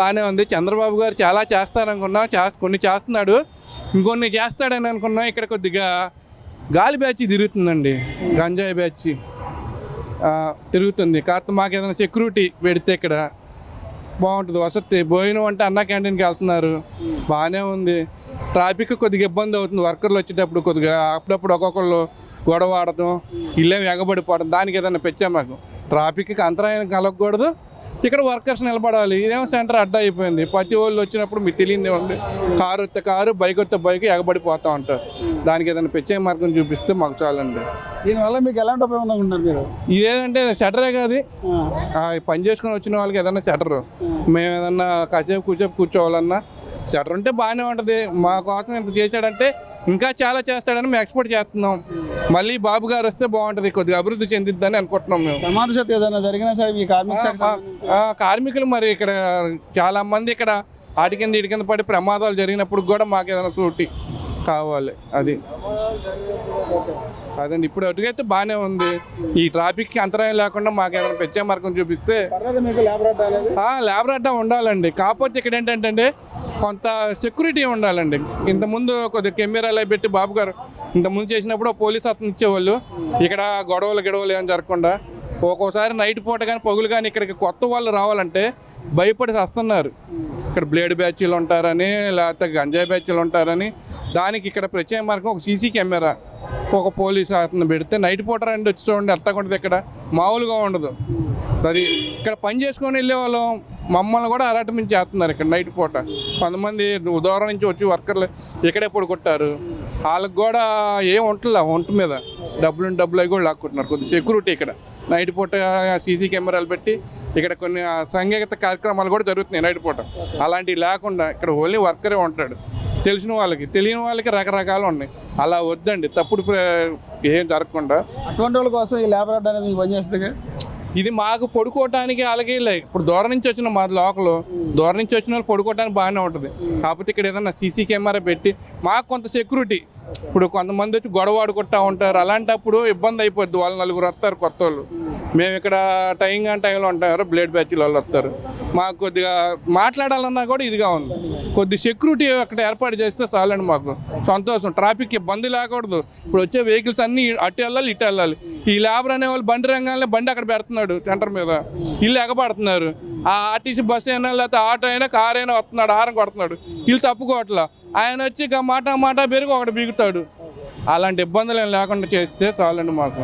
బాగానే ఉంది. చంద్రబాబు గారు చాలా చేస్తారనుకున్నాం, కొన్ని చేస్తున్నాడు, ఇంకొన్ని చేస్తాడని అనుకున్నాం. ఇక్కడ కొద్దిగా గాలి బ్యాచ్ తిరుగుతుందండి, గంజాయి బ్యాచ్ తిరుగుతుంది. కాకపోతే మాకు ఏదైనా సెక్యూరిటీ పెడితే ఇక్కడ బాగుంటుంది. వసతి భోజనం అంటే అన్న క్యాంటీన్కి వెళ్తున్నారు, బాగానే ఉంది. ట్రాఫిక్ కొద్దిగా ఇబ్బంది అవుతుంది, వర్కర్లు వచ్చేటప్పుడు కొద్దిగా అప్పుడప్పుడు ఒక్కొక్కళ్ళు గొడవ ఆడటం, ఇల్లేం ఎగబడిపోవడం. దానికి ఏదైనా పెట్టాం. మాకు ట్రాఫిక్కి అంతరాయం కలగకూడదు, ఇక్కడ వర్కర్స్ నిలబడాలి. ఇదేమో సెంటర్ అడ్డా అయిపోయింది. ప్రతి వాళ్ళు వచ్చినప్పుడు మీకు తెలియదే ఉంది, కారు వస్తే కారు, బైక్ వస్తే బైక్ ఎగబడిపోతూ ఉంటారు. దానికి ఏదైనా పెంచే మార్గం చూపిస్తే మాకు చాలండి. దీనివల్ల మీకు ఎలాంటి ఉపయోగం అనుకుంటారు మీరు? ఇదేంటంటే షటరే కాదు, పని చేసుకొని వచ్చిన వాళ్ళకి ఏదన్నా షటరు. మేము ఏదన్నా కాసేపు కూర్చోవాలన్నా షటర్ ఉంటే బాగానే ఉంటుంది. మా కోసం ఇంత చేశాడంటే ఇంకా చాలా చేస్తాడని మేము ఎక్స్పెక్ట్ చేస్తున్నాం. మళ్ళీ బాబు గారు వస్తే బాగుంటుంది, కొద్దిగా అభివృద్ధి చెందిద్దని అనుకుంటున్నాం మేము. ప్రమాదశాత్తు ఏదైనా జరిగినా సరే మీ కార్మికులు మరి ఇక్కడ చాలా మంది ఇక్కడ ఆటి కింద పడి ప్రమాదాలు జరిగినప్పుడు కూడా మాకు ఏదైనా సూటి కావాలి. అదండి. ఇప్పుడు అటుకైతే బాగానే ఉంది. ఈ ట్రాఫిక్కి అంతరాయం లేకుండా మాకు ఏదైనా పెంచే మార్గం చూపిస్తే. ల్యాబ్ అడ్డా ఉండాలండి. కాకపోతే ఇక్కడ ఏంటంటే కొంత సెక్యూరిటీ ఉండాలండి. ఇంతకుముందు కొద్దిగా కెమెరాలు అవి పెట్టి బాబు గారు ఇంతకుముందు చేసినప్పుడు పోలీస్ అతను ఇచ్చేవాళ్ళు. ఇక్కడ గొడవలు ఏం జరగకుండా. ఒక్కోసారి నైట్ పూట కానీ పగులు కానీ ఇక్కడికి కొత్త వాళ్ళు రావాలంటే భయపడి వస్తున్నారు. ఇక్కడ బ్లేడ్ బ్యాచ్లు ఉంటారని, లేకపోతే గంజాయి బ్యాచ్లు ఉంటారని. దానికి ఇక్కడ ప్రత్యేక మార్గం ఒక సీసీ కెమెరా, ఒక పోలీసు అతను పెడితే నైట్ పూట రండి వచ్చి చూడండి ఎట్టకుండా ఇక్కడ మామూలుగా ఉండదు. అది ఇక్కడ పని చేసుకొని వెళ్ళే వాళ్ళు మమ్మల్ని కూడా అరాటమించి చేస్తున్నారు. ఇక్కడ నైట్ పూట కొంతమంది దూరం నుంచి వచ్చి వర్కర్లు ఇక్కడే పొడుకొట్టారు. వాళ్ళకి కూడా ఏం ఉంటుందా, ఒంటి మీద డబ్బులు అవి కూడా లాక్కుంటున్నారు. కొద్ది సెక్యూరిటీ ఇక్కడ నైట్ పూట సీసీ కెమెరాలు పెట్టి ఇక్కడ కొన్ని సంగీత కార్యక్రమాలు కూడా జరుగుతున్నాయి నైట్ పూట. అలాంటివి లేకుండా ఇక్కడ ఓన్లీ వర్కరే ఉంటాడు. తెలిసిన వాళ్ళకి, తెలియని వాళ్ళకి రకరకాలు ఉన్నాయి. అలా వద్దండి, తప్పుడు ఏం జరగకుండా. అటువంటి వాళ్ళ కోసం ఈ ల్యాబ్ అనేది మీకు పనిచేస్తుంది. ఇది మాకు పడుకోవటానికి అలాగే ఇప్పుడు దూరం నుంచి వచ్చిన మా లోకల్ దూరం నుంచి వచ్చిన వాళ్ళు పడుకోవడానికి బాగానే ఉంటుంది. కాకపోతే ఇక్కడ ఏదైనా సీసీ కెమెరా పెట్టి మాకు కొంత సెక్యూరిటీ. ఇప్పుడు కొంతమంది వచ్చి గొడవ ఆడుకుంటూ ఉంటారు, అలాంటప్పుడు ఇబ్బంది అయిపోద్ది. వాళ్ళు నలుగురు వస్తారు కొత్త వాళ్ళు. మేము ఇక్కడ టైంలో ఉంటారు, బ్లేడ్ బ్యాచ్ల వాళ్ళు వస్తారు. మాకు కొద్దిగా మాట్లాడాలన్నా కూడా ఇదిగా ఉంది. కొద్ది సెక్యూరిటీ అక్కడ ఏర్పాటు చేస్తే చాలండి, మాకు సంతోషం. ట్రాఫిక్ ఇబ్బంది లేకూడదు. ఇప్పుడు వచ్చే వెహికల్స్ అన్నీ అటు వెళ్ళాలి, ఇటు వెళ్ళాలి. ఈ లేబర్ అనే వాళ్ళు బండి రంగానే బండి అక్కడ పెడుతున్నాడు సెంటర్ మీద, వీళ్ళు ఎగబడుతున్నారు. ఆ ఆర్టీసీ బస్సు అయినా లేకపోతే ఆటో అయినా కారు అయినా వస్తున్నాడు, హారం కొడుతున్నాడు. వీళ్ళు తప్పుకోవట్లా. ఆయన వచ్చి మాట పెరిగి ఒకటి బీగుతాడు. అలాంటి ఇబ్బందులు ఏం లేకుండా చేస్తే చాలండి మాకు.